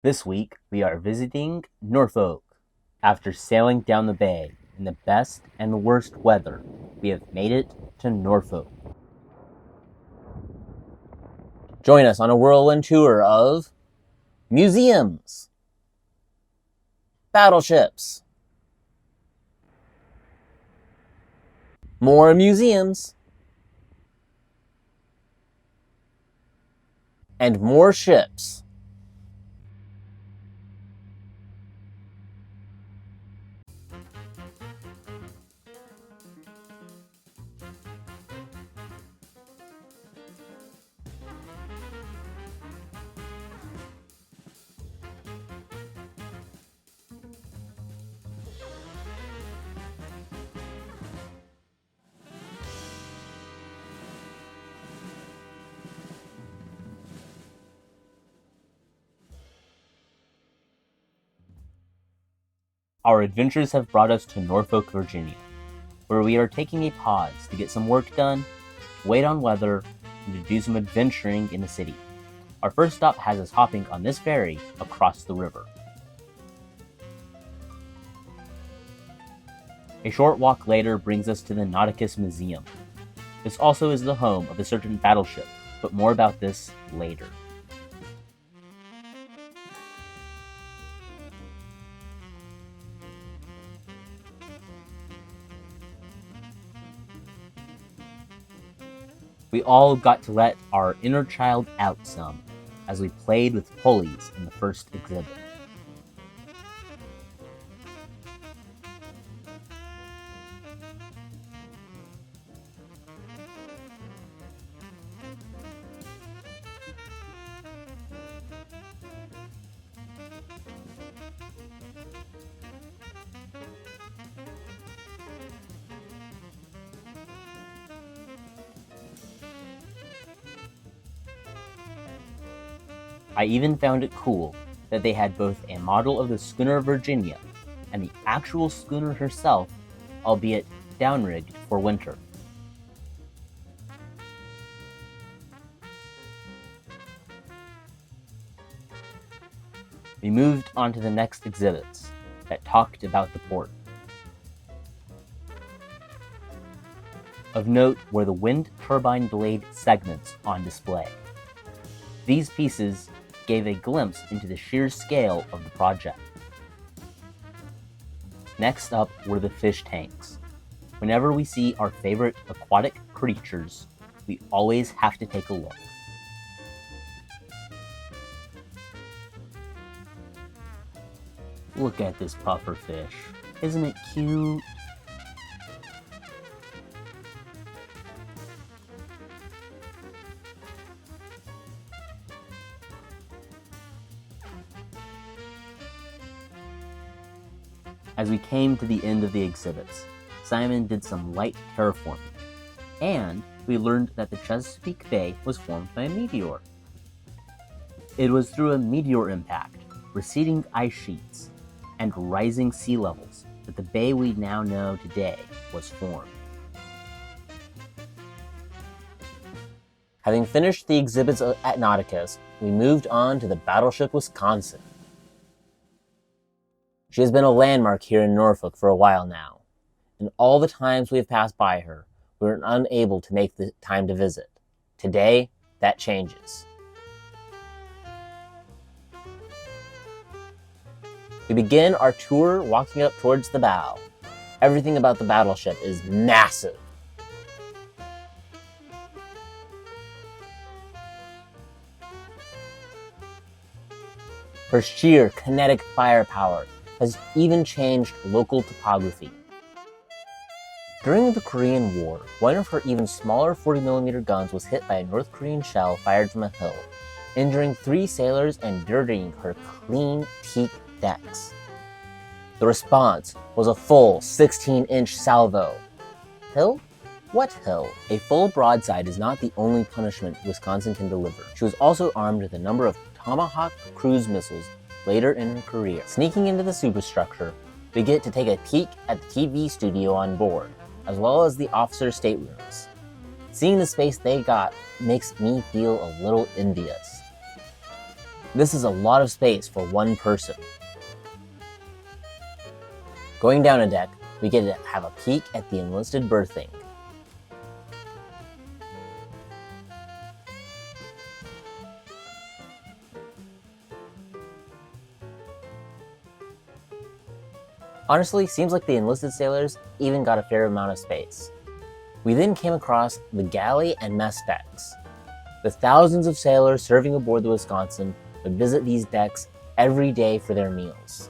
This week, we are visiting Norfolk. After sailing down the bay in the best and worst weather, we have made it to Norfolk. Join us on a whirlwind tour of museums, battleships, more museums, and more ships. Our adventures have brought us to Norfolk, Virginia, where we are taking a pause to get some work done, to wait on weather, and to do some adventuring in the city. Our first stop has us hopping on this ferry across the river. A short walk later brings us to the Nauticus Museum. This also is the home of a certain battleship, but more about this later. We all got to let our inner child out some as we played with pulleys in the first exhibit. I even found it cool that they had both a model of the schooner Virginia and the actual schooner herself, albeit downrigged for winter. We moved on to the next exhibits that talked about the port. Of note were the wind turbine blade segments on display. These pieces gave a glimpse into the sheer scale of the project. Next up were the fish tanks. Whenever we see our favorite aquatic creatures, we always have to take a look. Look at this puffer fish. Isn't it cute? As we came to the end of the exhibits, Simon did some light terraforming, and we learned that the Chesapeake Bay was formed by a meteor. It was through a meteor impact, receding ice sheets, and rising sea levels that the bay we now know today was formed. Having finished the exhibits at Nauticus, we moved on to the Battleship Wisconsin. She has been a landmark here in Norfolk for a while now, and all the times we have passed by her, we were unable to make the time to visit. Today, that changes. We begin our tour walking up towards the bow. Everything about the battleship is massive. Her sheer kinetic firepower has even changed local topography. During the Korean War, one of her even smaller 40mm guns was hit by a North Korean shell fired from a hill, injuring 3 sailors and dirtying her clean teak decks. The response was a full 16-inch salvo. Hill? What hill? A full broadside is not the only punishment Wisconsin can deliver. She was also armed with a number of Tomahawk cruise missiles later in her career. Sneaking into the superstructure, we get to take a peek at the TV studio on board, as well as the officers' staterooms. Seeing the space they got makes me feel a little envious. This is a lot of space for one person. Going down a deck, we get to have a peek at the enlisted berthing. Honestly, seems like the enlisted sailors even got a fair amount of space. We then came across the galley and mess decks. The thousands of sailors serving aboard the Wisconsin would visit these decks every day for their meals.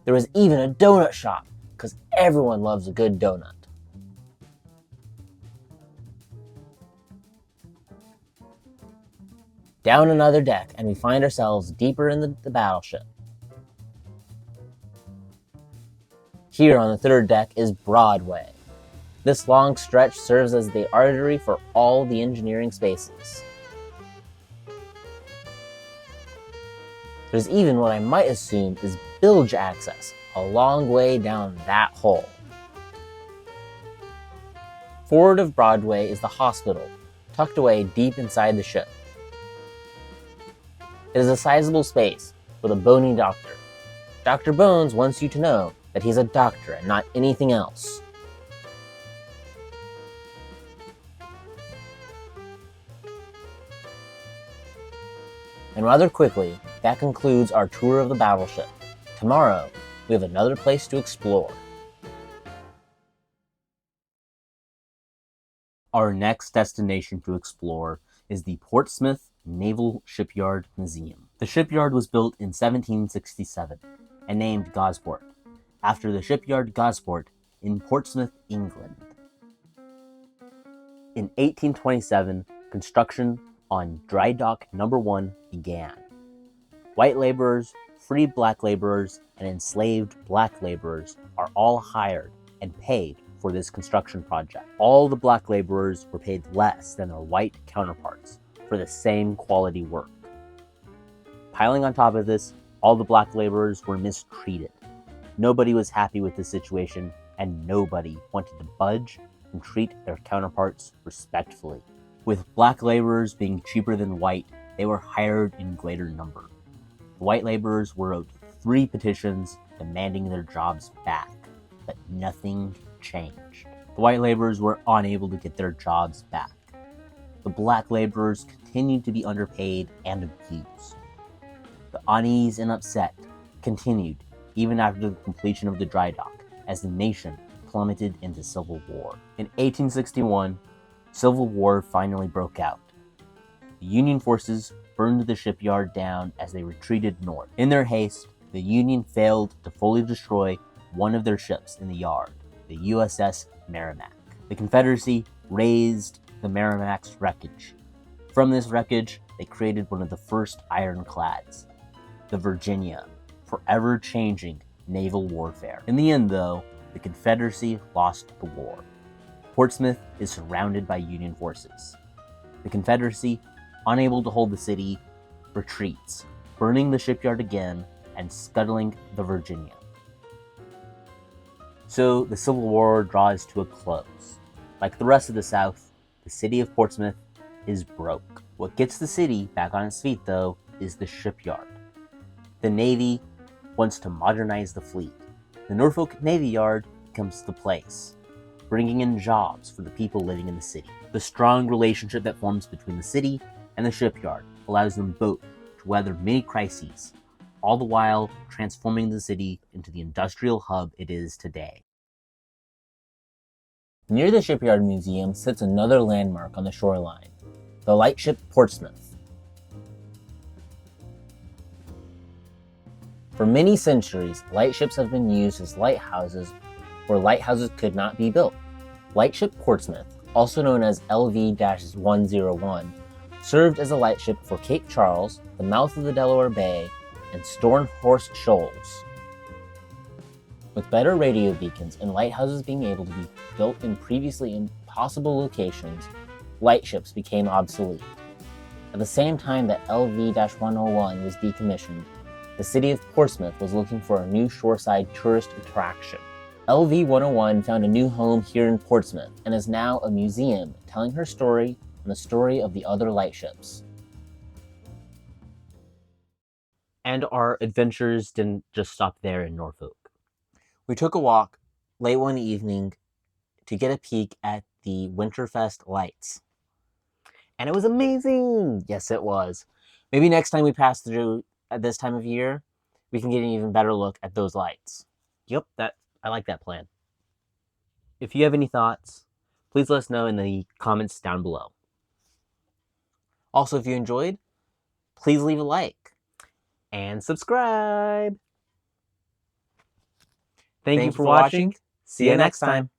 There was even a donut shop, because everyone loves a good donut. Down another deck, and we find ourselves deeper in the battleship. Here on the third deck is Broadway. This long stretch serves as the artery for all the engineering spaces. There's even what I might assume is bilge access, a long way down that hole. Forward of Broadway is the hospital, tucked away deep inside the ship. It is a sizable space with a bony doctor. Dr. Bones wants you to know that he's a doctor and not anything else. And rather quickly, that concludes our tour of the battleship. Tomorrow, we have another place to explore. Our next destination to explore is the Portsmouth Naval Shipyard Museum. The shipyard was built in 1767 and named Gosport, after the shipyard Gosport in Portsmouth, England. In 1827, construction on Dry Dock No. 1 began. White laborers, free black laborers, and enslaved black laborers are all hired and paid for this construction project. All the black laborers were paid less than their white counterparts for the same quality work. Piling on top of this, all the black laborers were mistreated. Nobody was happy with this situation, and nobody wanted to budge and treat their counterparts respectfully. With black laborers being cheaper than white, they were hired in greater number. The white laborers wrote 3 petitions demanding their jobs back, but nothing changed. The white laborers were unable to get their jobs back. The black laborers continued to be underpaid and abused. The unease and upset continued even after the completion of the dry dock, as the nation plummeted into civil war. In 1861, civil war finally broke out. The Union forces burned the shipyard down as they retreated north. In their haste, the Union failed to fully destroy one of their ships in the yard, the USS Merrimack. The Confederacy razed the Merrimack's wreckage. From this wreckage, they created one of the first ironclads, the Virginia, forever changing naval warfare. In the end, though, the Confederacy lost the war. Portsmouth is surrounded by Union forces. The Confederacy, unable to hold the city, retreats, burning the shipyard again and scuttling the Virginia. So the Civil War draws to a close. Like the rest of the South, the city of Portsmouth is broke. What gets the city back on its feet, though, is the shipyard. The Navy wants to modernize the fleet. The Norfolk Navy Yard becomes the place, bringing in jobs for the people living in the city. The strong relationship that forms between the city and the shipyard allows them both to weather many crises, all the while transforming the city into the industrial hub it is today. Near the Shipyard Museum sits another landmark on the shoreline, the Lightship Portsmouth. For many centuries, lightships have been used as lighthouses where lighthouses could not be built. Lightship Portsmouth, also known as LV-101, served as a lightship for Cape Charles, the mouth of the Delaware Bay, and Stornhorst Shoals. With better radio beacons and lighthouses being able to be built in previously impossible locations, lightships became obsolete. At the same time that LV-101 was decommissioned, the city of Portsmouth was looking for a new shoreside tourist attraction. LV-101 found a new home here in Portsmouth and is now a museum telling her story and the story of the other lightships. And our adventures didn't just stop there in Norfolk. We took a walk late one evening to get a peek at the Winterfest lights. And it was amazing! Yes, it was. Maybe next time we pass through at this time of year, we can get an even better look at those lights. Yep, I like that plan. If you have any thoughts, please let us know in the comments down below. Also, if you enjoyed, please leave a like and subscribe. Thank you for watching. See you next time.